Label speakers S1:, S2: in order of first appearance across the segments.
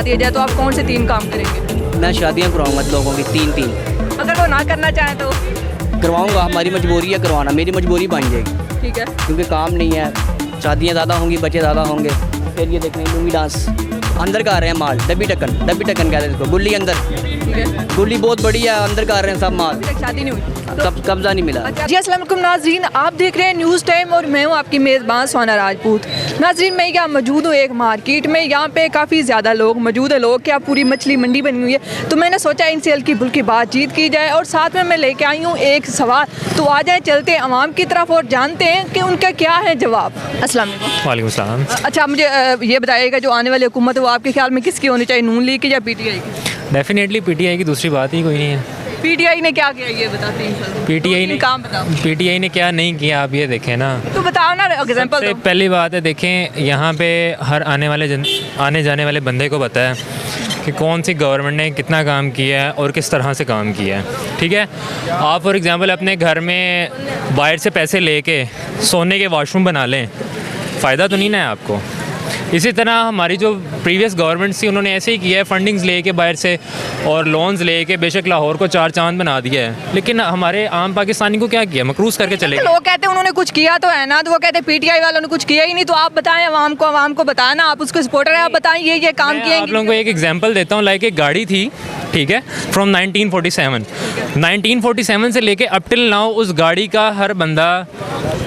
S1: दिया जाए तो आप कौन से 3 काम करेंगे?
S2: मैं शादियाँ करवाऊँगा लोगों की 3-3
S1: अगर वो ना करना चाहें तो?
S2: करवाऊँगा, हमारी मजबूरी है करवाना, मेरी मजबूरी बन जाएगी
S1: ठीक है।
S2: क्योंकि काम नहीं है, शादियाँ ज़्यादा होंगी, बच्चे ज़्यादा होंगे, फिर ये देख रहे हैं लुंगी डांस अंदर का आ रहे हैं माल, डब्बी टक्कन कहते हैं इसको, गुल्ली अंदर,
S1: ठीक है।
S2: गुल्ली बहुत बड़ी है, अंदर का आ रहे हैं सब माल,
S1: अभी तक शादी नहीं हुई
S2: कब्जा नहीं मिला।
S1: जी अस्सलाम वालेकुम नाज़रीन, आप देख रहे हैं न्यूज़ टाइम और मैं हूं आपकी मेज़बान सोना राजपूत। नाज़रीन मैं यहाँ मौजूद हूँ एक मार्केट में, यहाँ पे काफ़ी ज़्यादा लोग मौजूद है, लोग क्या पूरी मछली मंडी बनी हुई है, तो मैंने सोचा इनसे हल्की फुल्की बातचीत की जाए और साथ में मैं लेके आई हूँ एक सवाल। तो आ जाए चलते हैं अवाम की तरफ और जानते हैं कि उनका क्या है जवाब। अस्सलाम वालेकुम।
S3: वालेकुम सलाम।
S1: अच्छा मुझे ये बताइएगा जो आने वाली हुकूमत है वो आपके ख्याल में किसकी होनी चाहिए, नून लीग की या PTI की?
S3: डेफिनेटली PTI की, दूसरी बात ही कोई नहीं है।
S1: PTI ने क्या किया ये बताते हैं?
S3: PTI ने क्या नहीं किया आप ये देखें ना,
S1: तो बताओ ना एग्जांपल
S3: सबसे
S1: दो।
S3: पहली बात है देखें, यहाँ पे हर आने जाने वाले बंदे को पता है कि कौन सी गवर्नमेंट ने कितना काम किया है और किस तरह से काम किया है। ठीक है, आप फॉर एग्ज़ाम्पल अपने घर में बाहर से पैसे लेके सोने के वॉशरूम बना लें, फ़ायदा तो नहीं ना है आपको। इसी तरह हमारी जो प्रीवियस गवर्नमेंट थी उन्होंने ऐसे ही किया है, फंडिंग्स लेके बाहर से और लोन्स लेके बेशक लाहौर को 4 चांद बना दिया है, लेकिन हमारे आम पाकिस्तानी को क्या किया, मकरूज़ करके चले गए।
S1: लोग कहते हैं उन्होंने कुछ किया तो है ना, तो वो कहते हैं PTI वालों ने कुछ किया ही नहीं। तो आप बताएं आवाम को बताएं ना, आप उसके सपोर्टर हैं, आप बताएं ये काम किए।
S3: आप लोगों को एक एग्जांपल देता हूँ, लाइक एक गाड़ी थी, ठीक है, फ्रॉम 1947 से लेके अप टिल नाउ उस गाड़ी का हर बंदा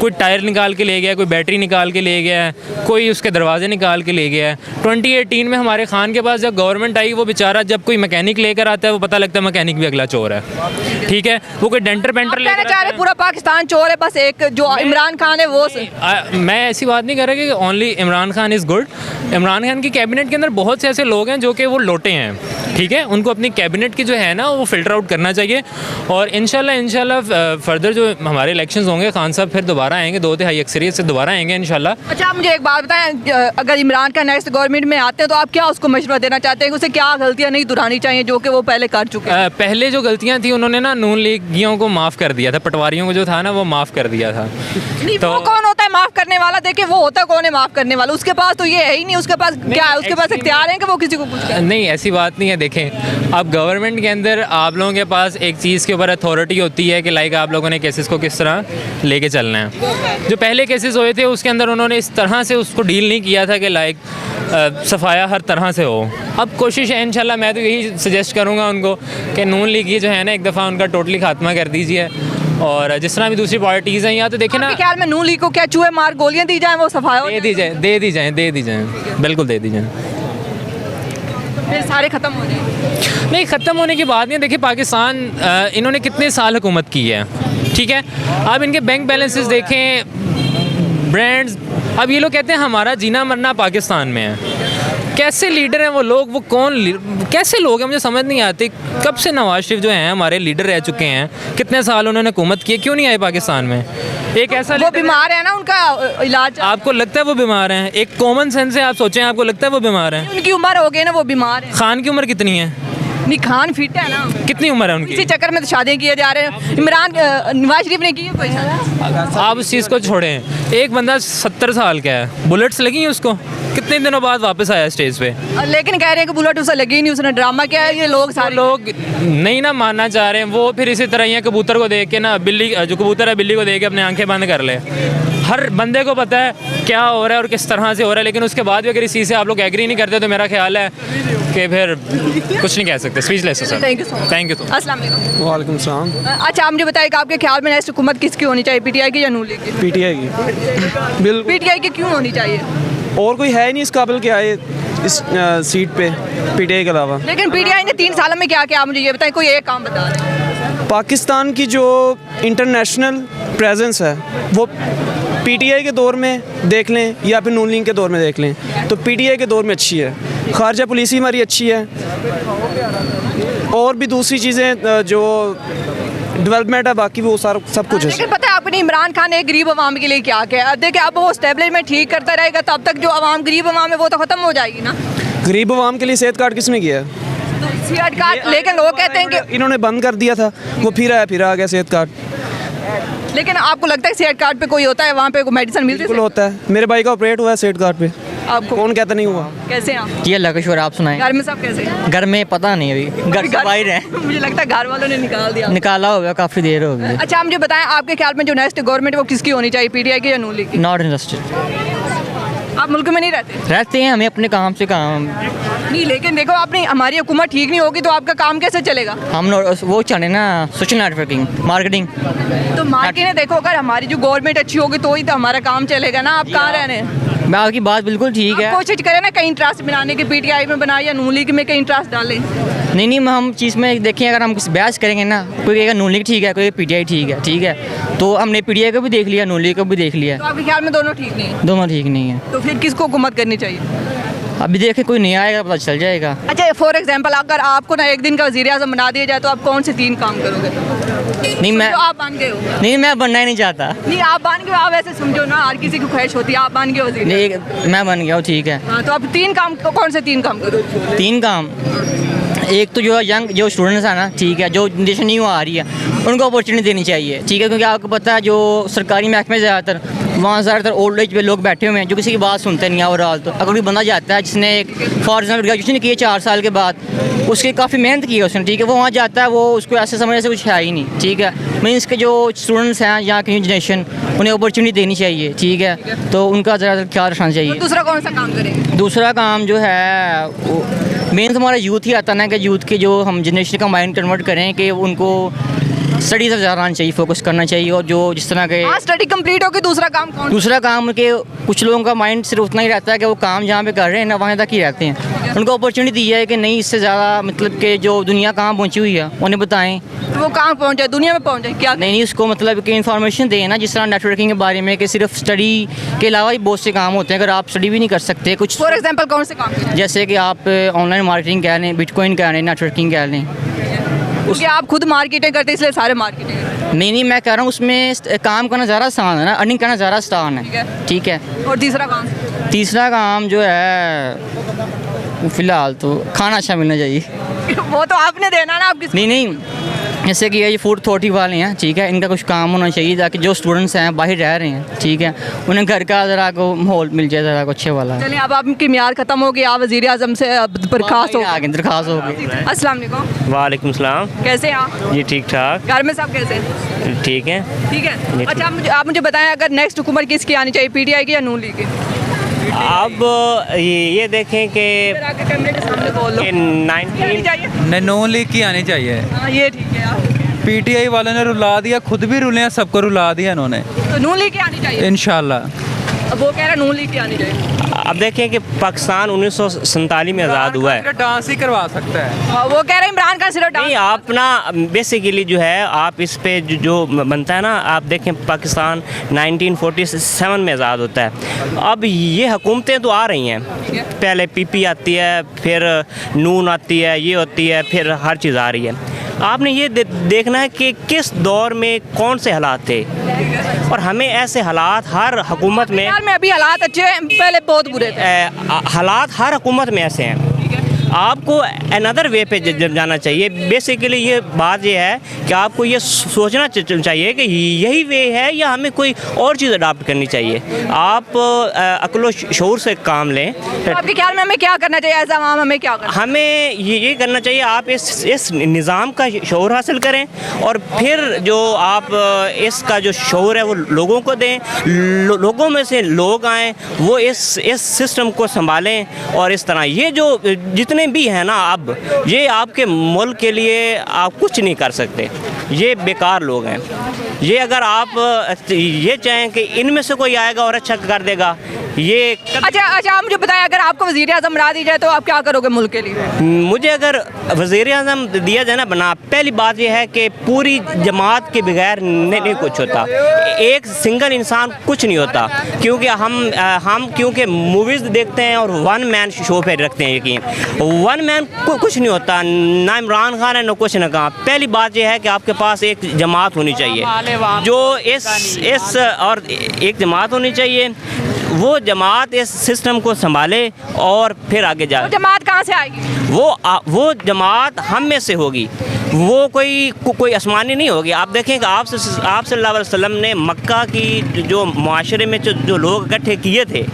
S3: कोई टायर निकाल के ले गया, कोई बैटरी निकाल के ले गया, कोई उसके दरवाजे निकाल के ले गया है। 2018 में हमारे खान के पास जब गवर्नमेंट आई, वो बेचारा जब कोई मैकेनिक लेकर आता है वो पता लगता है मैकेनिक भी अगला चोर है। ठीक है, वो कोई डेंटर पेंटर लेकर आता है।
S1: पूरा पाकिस्तान चोर है, बस एक जो इमरान खान है वो
S3: मैं ऐसी बात नहीं कर रहा कि only Imran Khan is good. Imran Khan की कैबिनेट के अंदर बहुत से ऐसे लोग हैं जो कि वो लोटे हैं, ठीक है, उनको अपनी कैबिनेट की जो है ना वो फ़िल्टर आउट करना चाहिए। और इंशाल्लाह फर्दर जो हमारे इलेक्शंस होंगे, खान साहब फिर दोबारा आएंगे, 2/3 अक्सरियत से दोबारा आएंगे इंशाल्लाह।
S1: अच्छा आप मुझे एक बात बताएं, अगर इमरान खान नेक्स्ट गवर्नमेंट में आते हैं तो आप क्या उसको मशवरा देना चाहते हैं, उसे क्या गलतियाँ नहीं दोहरानी चाहिए जो कि वो पहले कर चुके हैं?
S3: पहले जो गलतियाँ थी उन्होंने ना नून लीगियों को माफ़ कर दिया था, पटवारियों को जो था ना वो माफ़ कर दिया था।
S1: तो वो कौन होता है माफ़ करने वाला? देखिए वो होता है कौन है माफ़ करने वाला, उसके पास तो ये है ही नहीं, उसके पास क्या है, उसके पास इख्तियार है कि वो किसी को कुछ करे? नहीं,
S3: ऐसी बात नहीं है। देखें, अब गवर्नमेंट के अंदर आप लोगों के पास एक चीज़ के ऊपर अथॉरिटी होती है कि लाइक आप लोगों ने केसेस को किस तरह लेके चलना है। जो पहले केसेस हुए थे उसके अंदर उन्होंने इस तरह से उसको डील नहीं किया था कि लाइक सफाया हर तरह से हो। अब कोशिश है इंशाल्लाह, मैं तो यही सजेस्ट करूँगा उनको कि नून लीग ये जो है ना एक दफ़ा उनका टोटली खात्मा कर दीजिए, और जिस तरह भी दूसरी पार्टीज़ हैं यहाँ तो देखें ना,
S1: ख्याल में नून लीग को क्या चूहे मार गोलियाँ दी जाएँ, वो सफाया
S3: दे दी जाए, बिल्कुल दे दी जाए,
S1: फिर सारे ख़त्म हो जाए?
S3: नहीं, ख़त्म होने की बात नहीं है। देखिए पाकिस्तान इन्होंने कितने साल हुकूमत की है, ठीक है, अब इनके बैंक बैलेंसेस देखें, ब्रांड्स, अब ये लोग कहते हैं हमारा जीना मरना पाकिस्तान में है। कैसे लीडर हैं वो लोग, वो कैसे लोग हैं मुझे समझ नहीं आती। कब से नवाज शरीफ जो हैं हमारे लीडर रह चुके हैं, कितने साल उन्होंने हुकूमत की, क्यों नहीं आए पाकिस्तान में? एक ऐसा
S1: वो बीमार है ना, उनका इलाज
S3: आपको लगता है वो बीमार हैं? एक कॉमन सेंस से आप सोचें, आपको लगता है वो बीमार हैं?
S1: उनकी उम्र हो गई ना, वो बीमार है।
S3: खान की उम्र कितनी है?
S1: नहीं, खान फिट है ना।
S3: कितनी उम्र है उनकी?
S1: इसी चक्कर में तो शादियाँ किए जा रहे हैं। नवाज शरीफ ने की है कोई शादी?
S3: आप उस चीज़ को छोड़ें, एक बंदा 70 साल का है, बुलेट्स लगी हैं उसको, कितने दिनों बाद वापस आया स्टेज पे,
S1: लेकिन कह रहे हैं कि बुलेट उसे लगी नहीं, उसने ड्रामा किया है। ये लोग सारे
S3: लोग नहीं ना मानना चाह रहे हैं। वो फिर इसी तरह ही है, कबूतर को देख के ना बिल्ली, जो कबूतर है बिल्ली को देख के अपने आंखें बंद कर ले। हर बंदे को पता है क्या हो रहा है और किस तरह से हो रहा है, लेकिन उसके बाद भी अगर इस चीज़ से आप लोग एग्री नहीं करते तो मेरा ख्याल है कि फिर कुछ नहीं कह सकते। स्पीचलेस है सर। Thank you.
S1: अस्सलाम वालेकुम।
S4: वालेकुम सलाम।
S1: अच्छा आप मुझे बताइए कि आपके ख्याल में नेक्स्ट हुकूमत किसकी होनी चाहिए, PTI की या नून लीग की?
S4: PTI की, बिल्कुल।
S1: PTI की क्यों होनी चाहिए?
S4: और कोई है नहीं इस काबिल के आए इस सीट पे PTI के अलावा।
S1: लेकिन PTI ने 3 सालों में क्या किया, आप मुझे ये बताएं, कोई एक काम बता दें।
S4: पाकिस्तान की जो इंटरनेशनल प्रेजेंस है वो PTI के दौर में देख लें या फिर नून लीग के दौर में देख लें तो PTI के दौर में अच्छी है। खारजा पॉलिसी हमारी अच्छी है, और भी दूसरी चीज़ें जो डेवलपमेंट है बाकी वो सारा सब कुछ है।
S1: लेकिन पता है आपने इमरान खान ने गरीब आवाम के लिए क्या किया? देखिए अब वो एस्टेब्लिशमेंट ठीक करता रहेगा तब तक जो आवाम गरीब आवाम है वो तो ख़त्म हो जाएगी ना।
S4: गरीब आवाम के लिए सेहत कार्ड किसने किया है?
S1: सेहत कार्ड, लेकिन लोग कहते हैं कि
S4: इन्होंने बंद कर दिया था, वो फिर आ गया सेहत कार्ड।
S1: लेकिन आपको लगता है सेहत कार्ड पे कोई होता है वहाँ पे मेडिसिन मिलती है?
S4: बिल्कुल होता है, मेरे भाई का ऑपरेट हुआ है सेहत कार्ड पे।
S1: आपको
S4: कौन कहता नहीं हुआ?
S1: कैसे हैं आप?
S5: जी अल्लाह का शुक्र, आप सुनाएं।
S1: घर में सब कैसे हैं?
S5: घर में पता नहीं, अभी घर से बाहर है,
S1: मुझे लगता है घर वालों ने निकाल दिया।
S5: निकाला होगा, काफ़ी देर हो गई।
S1: अच्छा, आप मुझे बताएं, आपके ख्याल में जो नेक्स्ट गवर्नमेंट वो किसकी होनी चाहिए, पीटीआई की या नून लीग की?
S5: Not interested.
S1: आप मुल्क में नहीं रहते?
S5: रहते हैं, हमें अपने काम से काम,
S1: नहीं, लेकिन देखो आपने हमारी हुकूमत ठीक नहीं होगी तो आपका काम कैसे चलेगा?
S5: हम वो चाहते ना सोशल नेटवर्किंग, मार्केटिंग।
S1: तो मार्केट ने देखो, अगर हमारी जो गवर्नमेंट अच्छी होगी तो ही तो हमारा काम चलेगा ना। आप कहाँ रहने हैं?
S5: मैं आपकी बात बिल्कुल ठीक है।
S1: आप कोशिश करें ना कहीं इंटरेस्ट बनाने की, पीटीआई में बनाए या नून लीग में कहीं इंटरेस्ट डालें।
S5: नहीं नहीं, हम चीज़ में देखें, अगर हम किसी बहस करेंगे ना, कोई कहेगा नून लीग ठीक है, कोई पीटीआई ठीक है, ठीक है, तो हमने पीटीआई को भी देख लिया, नून लीग को भी देख लिया,
S1: तो आपके ख्याल में दोनों ठीक नहीं है?
S5: दोनों ठीक नहीं है।
S1: तो फिर किसको हुकूमत करनी चाहिए?
S5: अभी देखें, कोई नया आएगा पता चल जाएगा।
S1: अच्छा, फॉर एग्जांपल अगर आपको ना एक दिन का वज़ीर आज़म बना दिया जाए तो आप कौन से 3 काम करोगे?
S5: नहीं मैं
S1: जो आप बन गए हो।
S5: नहीं, मैं बनना ही नहीं चाहता।
S1: नहीं, आप बन गए हो, आप ऐसे समझो ना, हर किसी की ख्वाहिश होती है, आप बन गए हो वज़ीर।
S5: नहीं, मैं बन गया हूँ, ठीक है।
S1: हाँ, तो आप 3 काम, कौन से 3 काम करोगे?
S5: 3 काम, एक तो जो यंग जो स्टूडेंट्स हैं ना, ठीक है, जो जनरेशन न्यू आ रही है, उनको अपॉर्चुनिटी देनी चाहिए, ठीक है, क्योंकि आपको पता है जो सरकारी महकमे ज़्यादातर, वहाँ ज़्यादातर ओल्ड एज पे लोग बैठे हुए हैं जो किसी की बात सुनते नहीं है। ओवरऑल तो अगर कोई बंदा जाता है जिसने एक फॉर एग्जाम्पल ग्रेजुएशन की है 4 साल के बाद, उसकी काफ़ी मेहनत की है उसने, ठीक है, वो वहाँ जाता है, वो उसको ऐसे समझने से कुछ है ही नहीं, ठीक है। मीन्स के जो स्टूडेंट्स हैं यहाँ की न्यू जनरेशन, उन्हें अपॉर्चुनिटी देनी चाहिए, ठीक है, तो उनका ज़रा ख्याल रखना चाहिए।
S1: और दूसरा कौन सा काम करेंगे?
S5: दूसरा काम जो है वो मेन तो हमारा यूथ ही आता ना, कि यूथ के जो हम जनरेशन का माइंड कन्वर्ट करें कि उनको स्टडी से ज़्यादा आना चाहिए, फोकस करना चाहिए, और जो जिस तरह के
S1: स्टडी कंप्लीट होगी, दूसरा काम कौन?
S5: दूसरा काम के कुछ लोगों का माइंड सिर्फ उतना ही रहता है कि वो काम जहाँ पे कर रहे हैं ना वहाँ तक ही रहते हैं। उनको अपॉर्चुनिटी दी है कि नहीं, इससे ज़्यादा मतलब कि जो दुनिया कहाँ पहुँची हुई है उन्हें बताएं।
S1: तो वो कहाँ पहुँच जाए, दुनिया में पहुँच जाए क्या?
S5: नहीं, उसको मतलब कि इन्फॉर्मेशन दें ना, जिस तरह नेटवर्किंग के बारे में, कि सिर्फ स्टडी के अलावा ही बहुत से काम होते हैं। अगर आप स्टडी भी नहीं कर सकते कुछ,
S1: फॉर एग्जाम्पल कौन से काम करें?
S5: जैसे कि आप ऑनलाइन मार्केटिंग कह लें, बिटकॉइन कह लें, नेटवर्किंग कह लें।
S1: क्योंकि आप खुद मार्केटिंग करते हैं इसलिए सारे मार्केटिंग।
S5: नहीं, मैं कह रहा हूँ उसमें काम करना ज़्यादा आसान है ना, अर्निंग करना ज़्यादा आसान है, ठीक है।
S1: और तीसरा काम?
S5: तीसरा काम जो है फ़िलहाल तो खाना अच्छा मिलना चाहिए।
S1: वो तो आपने देना ना, आप किस?
S5: नहीं, जैसे कि ये फूड अथॉरिटी वाले हैं, ठीक है, इनका कुछ काम होना चाहिए ताकि जो स्टूडेंट्स हैं बाहर रह रहे हैं, ठीक है, उन्हें घर का ज़रा को माहौल मिल जाए, ज़रा को अच्छे वाला।
S1: चलिए, अब आपकी मियार ख़त्म हो गई, आप वज़ीर आज़म से बर्खास्त हो
S5: आगे दरखास्त हो गई।
S1: अस्सलाम वालेकुम।
S6: वालेकुम सलाम।
S1: कैसे हैं आप?
S6: जी ठीक ठाक।
S1: घर में सब कैसे हैं?
S6: ठीक है।
S1: ठीक है। अच्छा, आप मुझे बताएं, अगर नेक्स्ट हुकूमत किसकी आनी चाहिए, पीटीआई की या नून लीग की?
S6: अब ये देखें कि
S1: कैमरे के सामने बोल लो।
S6: 19
S1: चाहिए।
S7: नून लीग की आनी चाहिए।
S1: हाँ, ये ठीक है यार।
S7: पीटीआई वालों ने रुला दिया, खुद भी रुले हैं, सबको रुला दिया इन्होंने।
S1: तो नून लीग की आनी चाहिए
S7: इंशाल्लाह।
S1: अब वो कह रहा है नून लीग की आनी चाहिए।
S6: अब देखें कि पाकिस्तान 1947 में आज़ाद हुआ है।
S7: डांस ही करवा सकता है।
S1: वो कह रहे हैं इमरान खान सिर्फ
S6: नहीं, आप ना बेसिकली जो है आप इस पे जो बनता है ना, आप देखें पाकिस्तान 1947 में आज़ाद होता है। अब ये हुकूमतें तो आ रही हैं, पहले पीपी आती है, फिर नून आती है, ये होती है, फिर हर चीज़ आ रही है। आपने ये देखना है कि किस दौर में कौन से हालात थे, और हमें ऐसे हालात हर हुकूमत में,
S1: यार में अभी हालात अच्छे हैं, पहले बहुत बुरे थे।
S6: हालात हर हुकूमत में ऐसे हैं। आपको अनदर वे पे जाना चाहिए। बेसिकली ये बात ये है कि आपको ये सोचना चाहिए कि यही वे है या हमें कोई और चीज़ अडॉप्ट करनी चाहिए। आप अक्ल शऊर से काम लें।
S1: तो आपके ख्याल में हमें क्या करना चाहिए, एज अवाम हमें क्या करना?
S6: हमें ये करना चाहिए, आप इस निज़ाम का शऊर हासिल करें, और फिर जो आप इसका जो शऊर है वो लोगों को दें, लोगों में से लोग आएँ, वो इस सिस्टम को संभालें। और इस तरह ये जो जितने भी हैं ना, अब ये आपके मुल्क के लिए आप कुछ नहीं कर सकते, ये बेकार लोग हैं। ये अगर आप ये चाहें कि इनमें से कोई आएगा और अच्छा कर देगा, ये
S1: अच्छा, आप मुझे बताएं, अगर आपको वज़ीर आज़म बना दी जाए तो आप क्या करोगे मुल्क के लिए?
S6: मुझे अगर वज़ीर आज़म दिया जाए ना बना, पहली बात यह है कि पूरी जमात के बगैर नहीं कुछ होता, एक सिंगल इंसान कुछ नहीं होता, क्योंकि हम क्योंकि मूवीज़ देखते हैं और वन मैन शो पे रखते हैं यकीन, वन मैन कुछ नहीं होता, ना इमरान खान है ना कुछ ना कहा। पहली बात यह है कि आपके पास एक जमात होनी चाहिए, जो इस और एक जमात होनी चाहिए, वो जमात इस सिस्टम को संभाले और फिर आगे जाए।
S1: वो जमात कहाँ से आएगी?
S6: वो जमात हम में से होगी, वो कोई आसमानी नहीं होगी। आप देखें कि आप सल्लल्लाहु अलैहि वसल्लम ने मक्का की जो माशरे में जो लोग इकट्ठे किए थे,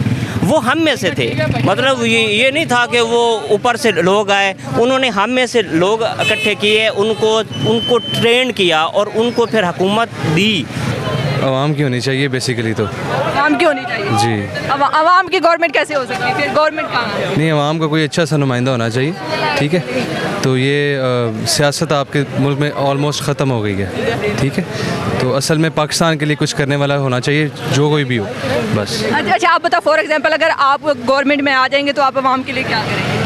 S6: वो हम में से थे। मतलब ये नहीं था कि वो ऊपर से लोग आए, उन्होंने हम में से लोग इकट्ठे किए, उनको ट्रेन किया और उनको फिर हुकूमत दी।
S8: आवाम की होनी चाहिए बेसिकली तो।
S1: आवाम की होनी चाहिए
S8: जी।
S1: आवाम की गवर्नमेंट कैसे हो सकती है फिर? गवर्नमेंट कहाँ है?
S8: नहीं, आवाम का कोई अच्छा सा नुमाइंदा होना चाहिए, ठीक है। तो ये सियासत आपके मुल्क में ऑलमोस्ट ख़त्म हो गई है, ठीक है। तो असल में पाकिस्तान के लिए कुछ करने वाला होना चाहिए, जो कोई भी हो, बस।
S1: अच्छा आप बताओ, फॉर एग्जांपल अगर आप गवर्नमेंट में आ जाएंगे तो आप आवाम के लिए क्या करेंगे?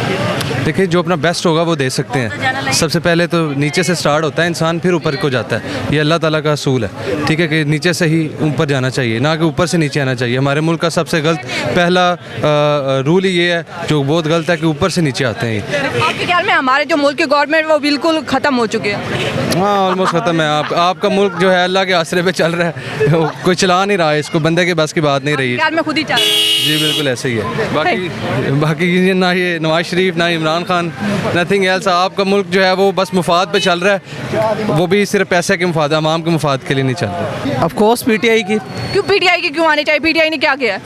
S8: देखिए, जो अपना बेस्ट होगा वो दे सकते हैं। सबसे पहले तो नीचे से स्टार्ट होता है इंसान, फिर ऊपर को जाता है। ये अल्लाह ताला का असूल है, ठीक है, कि नीचे से ही ऊपर जाना चाहिए, ना कि ऊपर से नीचे आना चाहिए। हमारे मुल्क का सबसे गलत पहला रूल ही ये है, जो बहुत गलत है, कि ऊपर से नीचे आते हैं।
S1: आपके ख्याल में हमारे जो मुल्क की गवर्नमेंट वो बिल्कुल ख़त्म हो चुकी है?
S8: हाँ, ऑलमोस्ट ख़त्म है। आपका मुल्क जो है अल्लाह के आसरे पे चल रहा है, कोई चला नहीं रहा है इसको, बंदे के बस की बात नहीं रही।
S1: ख्याल में खुद ही चल रहा है।
S8: जी बिल्कुल ऐसे ही है। बाकी ये ना ये नवाज शरीफ ना इमरान खान, नथिंग एल्स। आपका मुल्क जो है वो बस मुफाद पे चल रहा है, वो भी सिर्फ पैसे के मुफाद, आवाम के मुफाद के लिए नहीं चल रहा।
S4: ऑफ कोर्स पीटीआई की।
S1: क्यों पीटीआई की क्यों आनी चाहिए? पीटीआई ने क्या किया है?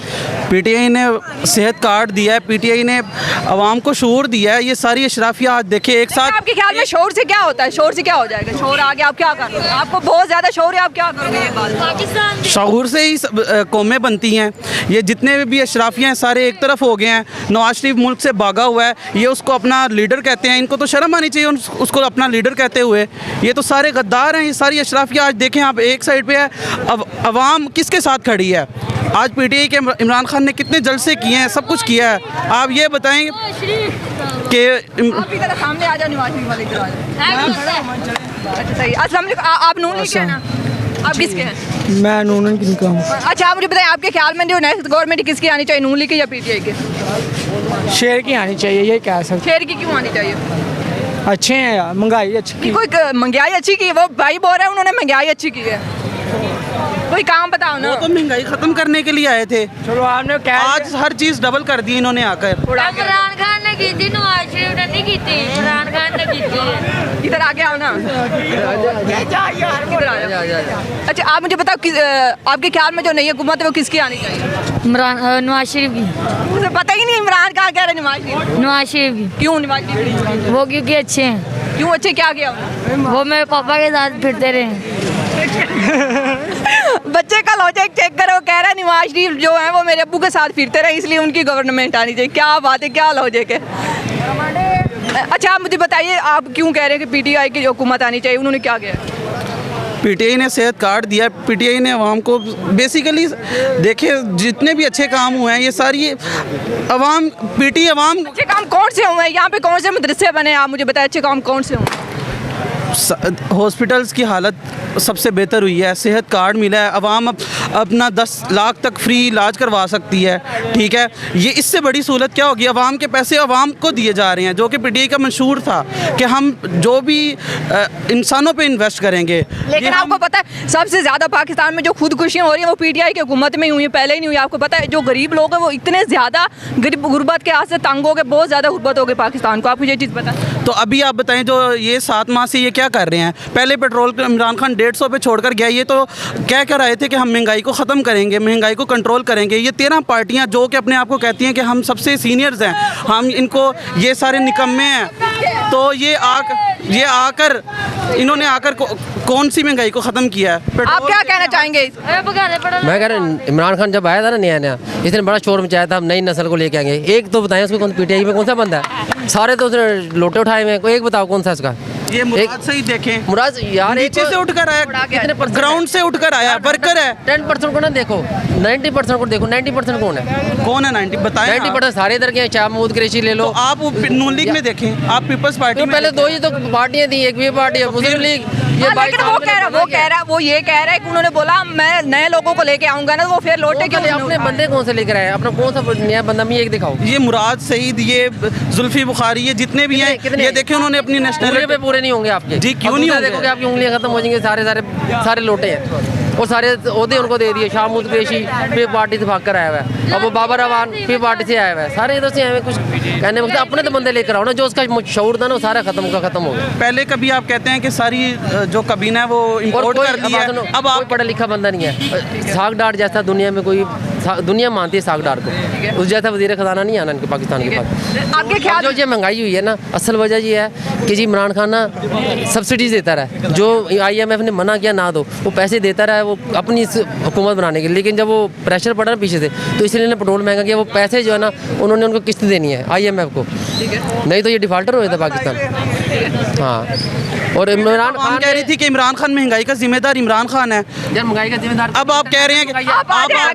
S4: पीटीआई ने सेहत कार्ड दिया है, पीटीआई ने आवाम को शऊर दिया है। ये सारी अशराफिया आज देखिए एक साथ।
S1: आपके ख्याल में शोर से क्या होता है? शोर से क्या हो जाएगा? शोर आ गया, आप क्या करोगे? आपको बहुत ज़्यादा शोर है, आप क्या करोगे? ये बात
S4: शऊर से ही कौमें बनती हैं। ये जितने भी अशराफिया हैं सारे एक तरफ हो गए हैं। नवाज शरीफ मुल्क से भागा हुआ है, ये उसको अपना लीडर कहते हैं। इनको तो शर्म आनी चाहिए उसको अपना लीडर कहते हुए। ये तो सारे गद्दार हैं, ये सारी अशराफिया। आज देखें आप, एक साइड पे है, अब अवाम किसके साथ खड़ी है? आज पीटीआई के इमरान खान ने कितने जलसे किए हैं, सब कुछ किया है। आप ये बताएं कि
S1: सामने आ जाओ, नवाज शरीफ वाले इधर आ जाओ। अच्छा सही। अस्सलाम वालेकुम। आप नून लीग के हैं ना? आप किसके हैं?
S9: मैं नून की का हूँ।
S1: अच्छा आप मुझे बताएं, आपके ख्याल में जो नेक्स्ट गवर्नमेंट किसकी आनी चाहिए, नून लीग की या पीटीआई की?
S9: शेर की आनी चाहिए, ये कह सकते।
S1: शेर की क्यों आनी चाहिए?
S9: अच्छे हैं यार, महंगाई अच्छी की।
S1: कोई महंगाई अच्छी की है? वो भाई बोल रहे हैं उन्होंने महंगाई अच्छी की है। कोई काम बताओ ना।
S4: वो तो महंगाई खत्म करने के लिए आए थे।
S9: चलो आपने क्या
S4: आज हर चीज डबल कर दी इन्होंने आकर।
S10: इमरान खान ने की थी, नवाज शरीफ ने नहीं की थी, इमरान खान ने की थी।
S1: इधर आके आओ ना। इधर आ जाओ। अच्छा आप मुझे बताओ, आपके ख्याल में जो नई हुकूमत है वो किसकी आनी चाहिए?
S10: नवाज शरीफ की।
S1: मुझे पता ही नहीं इमरान कहाँ कह रहे हैं नवाज शरीफ।
S10: नवाज शरीफ की।
S1: क्यों नवाज शरीफ?
S10: वो क्योंकि अच्छे हैं।
S1: क्यों अच्छे? क्या किया उन्होंने?
S10: वो मेरे पापा के साथ फिरते रहे।
S1: बच्चे का लॉजिक चेक करो, कह रहा है नवाज शरीफ जो है वो मेरे अब्बू के साथ फिरते रहे, इसलिए उनकी गवर्नमेंट आनी चाहिए। क्या बात है, क्या लॉजिक है? अच्छा आप मुझे बताइए, आप क्यों कह रहे हैं कि पीटीआई की हुकूमत आनी चाहिए? उन्होंने क्या किया?
S4: पीटीआई ने सेहत कार्ड दिया। पीटीआई ने आवाम को बेसिकली देखिए, जितने भी अच्छे काम हुए हैं ये सारी आवाम आवाम।
S1: अच्छे काम कौन से हुए हैं? यहाँ पे कौन से मदरसे बने? आप मुझे बताएं, अच्छे काम कौन से हुए?
S4: हॉस्पिटल्स की हालत सबसे बेहतर हुई है, सेहत कार्ड मिला है, आवाम अपना 10 लाख तक फ्री इलाज करवा सकती है, ठीक है। ये इससे बड़ी सहूलत क्या होगी? आवाम के पैसे आवाम को दिए जा रहे हैं, जो कि पीटीआई का मंशूर था कि हम जो भी इंसानों पे इन्वेस्ट करेंगे।
S1: लेकिन आपको पता है सबसे ज़्यादा पाकिस्तान में जो खुदकुशियाँ हो रही हैं वो पीटीआई की हुकूमत में ही हुई हैं, पहले ही नहीं हुई। आपको पता है जो गरीब लोग हैं वो इतने ज़्यादा गुर्बत के हाथ से तंग हो गए, बहुत ज़्यादा गुर्बत हो गई पाकिस्तान को। आपको ये चीज़ पता है?
S4: तो अभी आप बताएं, जो ये 7 माह से ये क्या कर रहे हैं? पहले पेट्रोल को इमरान खान 150 पे छोड़कर गया, ये तो क्या कर रहे थे कि हम महंगाई को ख़त्म करेंगे, महंगाई को कंट्रोल करेंगे। ये 13 पार्टियां जो कि अपने आप को कहती हैं कि हम सबसे सीनियर्स हैं, हम इनको, ये सारे निकम्मे हैं। तो ये आकर इन्होंने आकर कौन सी महंगाई को ख़त्म किया है?
S1: आप क्या कहना चाहेंगे?
S11: मैं कह रहा हूँ इमरान खान जब आया था ना नया, इसने बड़ा शोर मचाया था, हम नई नस्ल को लेके आएंगे। एक तो बताएं उसको, कौन पीटीआई में कौन सा बंदा है? सारे तो उसने लोटे उठाए हुए हैं, कोई एक बताओ कौन सा इसका?
S4: ये मुराद से ही देखें,
S11: मुराद यार
S4: नीचे से उठकर आया,
S11: कितने
S4: ग्राउंड से उठकर आया, वर्कर है।
S11: 10% को ना देखो, 90% को देखो, 90% कौन है?
S4: कौन है 90? बताएं।
S11: 90% सारे इधर के हैं, चाहे महमूद कुरैशी ले लो।
S4: तो आप नून लीग में देखें, आप पीपल्स पार्टी में
S11: पहले 2 ही तो पार्टियां थी, एक भी पार्टी है मुस्लिम लीग। ये
S1: वो ये कह रहा है कि उन्होंने बोला मैं नए लोगों को लेके आऊंगा ना, वो फिर लौटे क्यों?
S11: अपने बंदे कौन से लेकर आए? अपना कौन सा नया बंदा भी एक दिखाओ।
S4: ये मुराद सईद, ये जुल्फी बुखारी, ये जितने भी हैं, ये देखें उन्होंने अपनी नेशनल
S11: पे पूरे नहीं होंगे आपके।
S4: जी क्यों नहीं होंगे?
S11: देखो कि आपकी उंगलियां खत्म हो जाएंगी, सारे लोटे हैं और सारे ओहदे उनको दे दिए। शाह महमूद कुरैशी फिर पार्टी से भाग कर आया हुआ है, अब वो बाबर अवान फिर पार्टी से आया हुआ है। सारे इधर से आए हुए, कुछ कहने वक्त अपने तो बंदे लेकर आओ ना, जो उसका शऊर था ना वो सारा खत्म हो गया।
S4: पहले कभी आप कहते हैं कि सारी जो कबीना है वो इंपोर्ट कर दी है, अब आप
S11: पढ़ा लिखा बंदा नहीं है। साग डाट जैसा दुनिया में कोई दुनिया मानती है साग डार को, उस जैसा वज़ीर ख़जाना नहीं आना इनके पाकिस्तान के पास।
S1: आपके ख्याल
S11: जो ये महंगाई हुई है ना, असल वजह ये है कि जी इमरान खान ना सब्सिडीज़ देता रहा, जो IMF ने मना किया ना दो, वो पैसे देता रहा है वो अपनी हुकूमत बनाने के लिए, लेकिन जब वो प्रेशर पड़ा ना पीछे से, तो इसलिए ने पेट्रोल महंगा किया। वो पैसे जो है ना उन्होंने उनको किस्त देनी है IMF को, नहीं तो ये डिफ़ाल्टर हो जाता पाकिस्तान। हाँ, और इमरान खान
S9: कह रही थी कि इमरान खान महंगाई का जिम्मेदार इमरान खान है।
S11: यार महंगाई का जिम्मेदार
S9: अब आप कह रहे हैं कि
S1: आप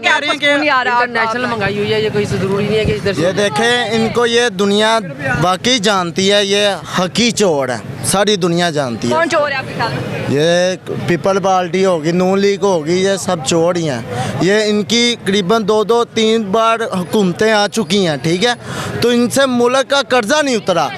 S1: कह रहे हैं कि
S11: इंटरनेशनल महंगाई हुई है, ये कोई ज़रूरी नहीं है कि इधर
S12: ये देखें, इनको ये दुनिया वाकई जानती है, ये हकी चोर है, सारी दुनिया जानती है।
S1: कौन चोर है आपके ख्याल में?
S12: ये पीपल पार्टी होगी, नून लीग होगी, ये सब चोर ही हैं। ये इनकी करीबन 2-3 बार हुकूमतें आ चुकी हैं, ठीक है, तो इनसे मुल्क का कर्जा नहीं उतरा।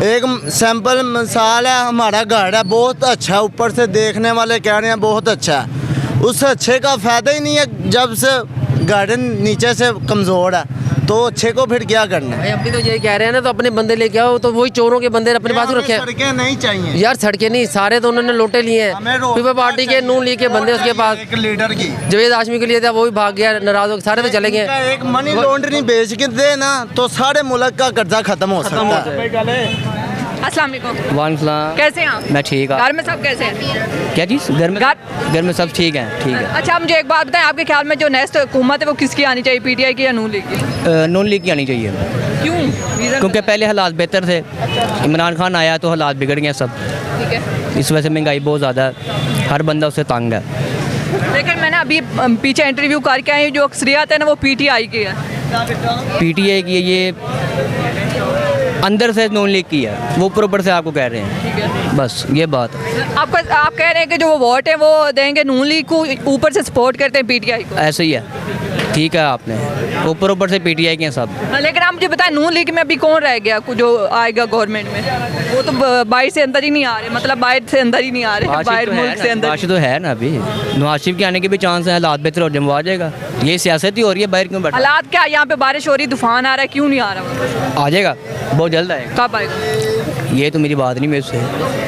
S12: एक सैंपल मिसाल है, हमारा घर है बहुत अच्छा है, ऊपर से देखने वाले कह रहे हैं बहुत अच्छा है, उस अच्छे का फ़ायदा ही नहीं है जब से गार्डन नीचे से कमज़ोर है, तो अच्छे को फिर क्या करना है?
S11: अभी तो ये कह रहे हैं ना, तो अपने बंदे लेके आओ, तो वही चोरों के बंदे अपने पास रखे हैं।
S12: सड़कें नहीं चाहिए
S11: यार, सड़कें नहीं, सारे तो उन्होंने लोटे लिए हैं। पीपल पार्टी के, नून लीग के बंदे उसके पास,
S12: एक लीडर की
S11: जवेद हाशमी के लिए था, वो भी भाग गया, नाराज हो, सारे तो चले गए।
S12: एक मनी लॉन्ड्रिंग बेच के दे ना, तो सारे मुल्क का कर्जा खत्म हो सकता है।
S1: अस्सलाम वालेकुम।
S2: वालेकुम।
S1: कैसे हैं आप?
S2: मैं ठीक है।
S1: घर में सब कैसे हैं?
S2: क्या चीज़? घर में सब ठीक है, ठीक है।
S1: अच्छा, मुझे एक बात बताएं, आपके ख्याल में जो नेक्स्ट हुकूमत है वो किसकी आनी चाहिए, PTI की या नून लीग की?
S2: नून लीग की आनी चाहिए।
S1: क्यों?
S2: क्योंकि पहले हालात बेहतर थे, इमरान खान आया तो हालात बिगड़ गए सब,
S1: ठीक है।
S2: इस वजह से महंगाई बहुत ज़्यादा है, हर बंदा उससे तंग है।
S1: लेकिन मैंने अभी पीछे इंटरव्यू करके आई, जो अक्सरियत है ना वो PTI की है।
S2: PTI की ये अंदर से नून लीग की है, वो ऊपर से आपको कह रहे हैं, बस ये बात है।
S1: आप कह रहे हैं कि जो वो वोट है वो देंगे नून लीग को, ऊपर से सपोर्ट करते हैं PTI को।
S2: ऐसे ही है, ठीक है, आपने ऊपर से PTI के हैं सब।
S1: लेकिन आप मुझे बताएं, नून लीग में अभी कौन रह गया जो आएगा गवर्नमेंट में? वो तो बाहर से अंदर ही नहीं आ रहे, मतलब बाहर से अंदर ही नहीं आ रहे, बाहर मुल्क से अंदर।
S2: बाशिद तो है ना, अभी नवाज शरीफ के आने के भी चांस है, हालात बेहतर हो जाए, आ जाएगा। ये सियासत ही हो रही है, बाहर क्यों बैठा?
S1: हालात क्या, यहाँ पे बारिश हो रही, तूफान आ रहा है, क्यों नहीं आ रहा?
S2: आ जाएगा, बहुत जल्द आएगा।
S1: कब आएगा?
S2: ये तो मेरी बात नहीं, मेरे से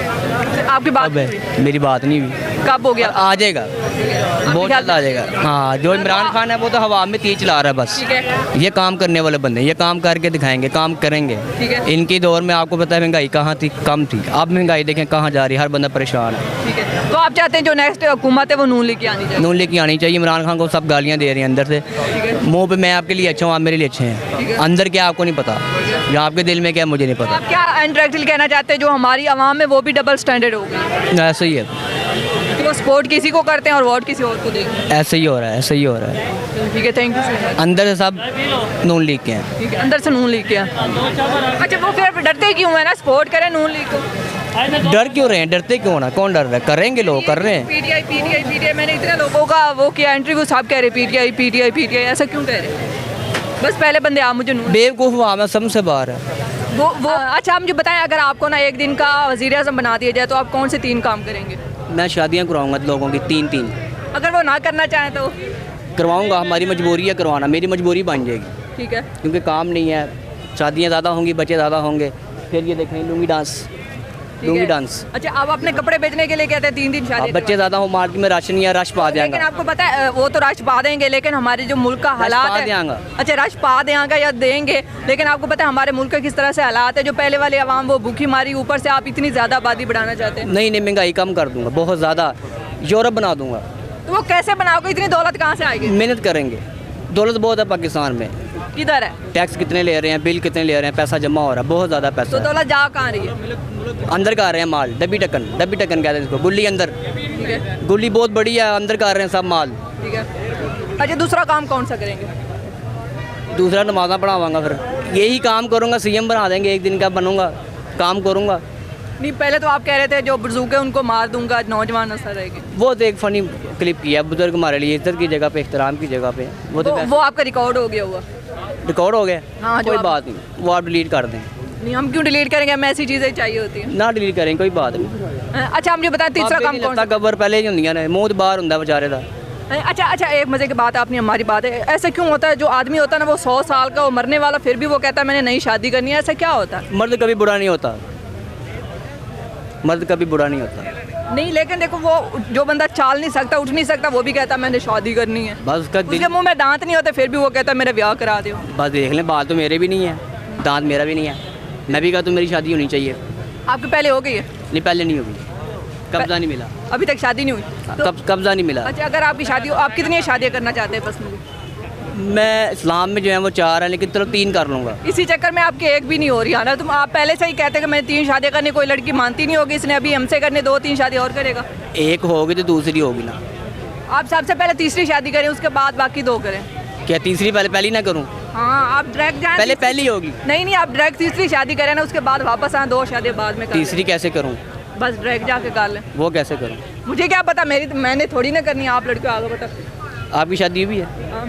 S1: आपकी बात
S2: मेरी बात नहीं हुई।
S1: कब हो गया?
S2: आ जाएगा, बहुत जल्द आ जाएगा। हाँ, जो इमरान खान है वो तो हवा में तीर चला रहा है बस। ये काम करने वाले बंदे, ये काम करके दिखाएंगे, काम करेंगे। इनकी दौर में आपको पता है महंगाई कहाँ थी, कम थी, अब महंगाई देखें कहाँ जा रही है, हर बंदा परेशान है।
S1: तो आप चाहते हैं जो नेक्स्ट हुकूमत है वो नून लीग की आनी चाहिए?
S2: नून लीग की आनी चाहिए। इमरान खान को सब गालियाँ दे रही हैं अंदर से, मुँह पे मैं आपके लिए अच्छा हूँ, आप मेरे लिए अच्छे हैं, अंदर क्या आपको नहीं पता, या आपके दिल में क्या मुझे नहीं पता।
S1: आप क्या इंडायरेक्टली कहना चाहते हैं जो हमारी आवाम है वो भी डबल स्टैंडर्ड हो गई?
S2: ऐसा ही है,
S1: कि वो सपोर्ट किसी को करते हैं और वोट किसी और को देंगे।
S2: ऐसे ही हो रहा है, ऐसे ही हो रहा है।
S1: ठीक है, थैंक यू सो मच।
S2: अंदर से सब नून लीग के हैं।
S1: ठीक है, अंदर से नून लीग के हैं। अच्छा, वो फिर डरते क्यों है ना, सपोर्ट करें नून लीग को?
S2: डर क्यों रहे हैं, डरते क्यों ना, कौन डर रहा है? करेंगे लोग, कर रहे हैं।
S1: PTI मैंने इतने लोगों का वो किया इंटरव्यू, सब कह रहे PTI, ऐसा क्यों कह रहे हैं? बस पहले बंदे आप मुझे नून।
S2: बेवकूफ़ हुआ, मैं समझ बाहर है
S1: वो अच्छा, आप मुझे बताएं, अगर आपको ना एक दिन का वज़ीर आज़म बना दिया जाए तो आप कौन से 3 काम करेंगे?
S2: मैं शादियाँ कराऊंगा लोगों की 3-3।
S1: अगर वो ना करना चाहें तो?
S2: करवाऊंगा, हमारी मजबूरी है करवाना, मेरी मजबूरी बन जाएगी।
S1: ठीक है,
S2: क्योंकि काम नहीं है, शादियाँ ज़्यादा होंगी, बच्चे ज़्यादा होंगे, फिर ये देखें लुंगी डांस।
S1: अच्छा, आप अपने कपड़े बेचने के लिए कहते हैं 3 दिन शादी?
S2: बच्चे ज़्यादा हो, मार्केट में राशन या रश पा देंगे।
S1: लेकिन आपको पता है वो तो रश पा देंगे, लेकिन हमारे जो मुल्क का हालात है। अच्छा, रश पा देंगे या देंगे, लेकिन आपको पता है हमारे मुल्क के किस तरह से हालात है, जो पहले वाले आवाम वो भूखी मारी, ऊपर से आप इतनी ज़्यादा आबादी बढ़ाना चाहते हैं।
S2: नहीं, महंगाई कम कर दूंगा, बहुत ज़्यादा, यूरोप बना दूंगा।
S1: तो वो कैसे बनाओगे? इतनी दौलत कहाँ से आएगी?
S2: मेहनत करेंगे, दौलत बहुत है पाकिस्तान में।
S1: किधर है?
S2: टैक्स कितने ले रहे हैं, बिल कितने ले रहे हैं, पैसा जमा हो रहा है, बहुत ज़्यादा पैसा।
S1: तो दौलत जा कहाँ रही है?
S2: अंदर का आ रहे हैं माल, डब्बी टक्कन कहते हैं इसको, गुल्ली अंदर, गुल्ली बहुत बड़ी है, अंदर का आ रहे हैं सब माल।
S1: ठीक है, अच्छा, दूसरा काम कौन सा करेंगे?
S2: दूसरा नमाज़ा पढ़ावांगा, फिर यही काम करूँगा, CM बना देंगे, एक दिन का बनूंगा, काम करूँगा।
S1: नहीं, पहले तो आप कह रहे थे जो बुजुर्ग है उनको मार दूंगा, नौजवान नस्ल रहेगी।
S2: वो तो एक फ़नी क्लिप किया, बुजुर्ग हमारे लिए इज्जत की जगह पे, एहतराम की जगह पे,
S1: वो आपका रिकॉर्ड हो गया हुआ?
S2: रिकॉर्ड हो गया?
S1: हाँ,
S2: कोई बात नहीं, वो आप डिलीट कर दें।
S1: नहीं, हम क्यों डिलीट करेंगे, हमें ऐसी चीज़ें चाहिए होती हैं।
S2: ना डिलीट करें, कोई बात नहीं।
S1: अच्छा, मुझे बताएं तीसरा काम कौन सा?
S2: खबर पहले ही होंगी ना, मुँह बाहर होंगे बेचारे का।
S1: अच्छा, एक मज़े की बात, आपने हमारी बात है, ऐसा क्यों होता है जो आदमी होता है ना वो 100 साल का, वो मरने वाला, फिर भी वो कहता है मैंने नई शादी करनी है, ऐसा क्या होता है?
S2: मर्द कभी बुरा नहीं होता, मर्द कभी बुरा नहीं होता।
S1: नहीं, लेकिन देखो वो जो बंदा चाल नहीं सकता, उठ नहीं सकता, वो भी कहता मैंने शादी करनी है।
S2: बस
S1: उसके मुंह में दांत नहीं होते, फिर भी वो कहता मेरा ब्याह करा दो।
S2: बस देख लें, बाल तो मेरे भी नहीं है, दांत मेरा भी नहीं है, मैं भी कहता हूँ मेरी शादी होनी चाहिए।
S1: आपकी पहले हो गई है?
S2: नहीं, पहले नहीं होगी, कब्जा नहीं मिला,
S1: अभी तक शादी नहीं हुई? तो
S2: कब्जा नहीं मिला।
S1: अच्छा, अगर आपकी शादी हो, आप कितनी शादियाँ करना चाहते हैं? बस मुझे
S2: मैं इस्लाम में जो है वो 4 है, लेकिन चलो 3 कर लूँगा।
S1: इसी चक्कर में आपकी एक भी नहीं हो रही है ना? तुम आप पहले से ही कहते कि मैं 3 शादियाँ करनी, कोई लड़की मानती नहीं होगी, इसने अभी हमसे करने 2-3 शादी और करेगा।
S2: एक होगी तो दूसरी होगी ना।
S1: आप सबसे पहले तीसरी शादी करें, उसके बाद बाकी 2 करें।
S2: क्या तीसरी पहली ना करूँ?
S1: हाँ, आप डायरेक्ट जाए,
S2: पहली होगी।
S1: नहीं, आप डायरेक्ट तीसरी शादी करें ना, उसके बाद वापस आए, 2 शादी बाद में।
S2: तीसरी कैसे करूँ?
S1: बस डायरेक्ट जाके कर लें।
S2: वो कैसे करूँ?
S1: मुझे क्या पता, मैंने थोड़ी ना करनी है, आप लड़के आगे बता।
S2: आपकी शादी हुई है?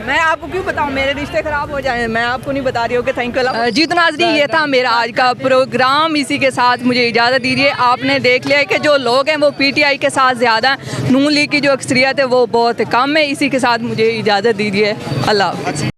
S1: मैं आपको क्यों बताऊं, मेरे रिश्ते खराब हो जाए, मैं आपको नहीं बता रही हूँ कि थैंक यू। जी तो नाज़रीन, ये था मेरा आज का प्रोग्राम, इसी के साथ मुझे इजाज़त दीजिए। आपने देख लिया है कि जो लोग हैं वो पीटीआई के साथ ज़्यादा, नून लीग की जो अक्सरियत है वो बहुत कम है। इसी के साथ मुझे इजाज़त दीजिए, अल्लाह हाफ़िज़।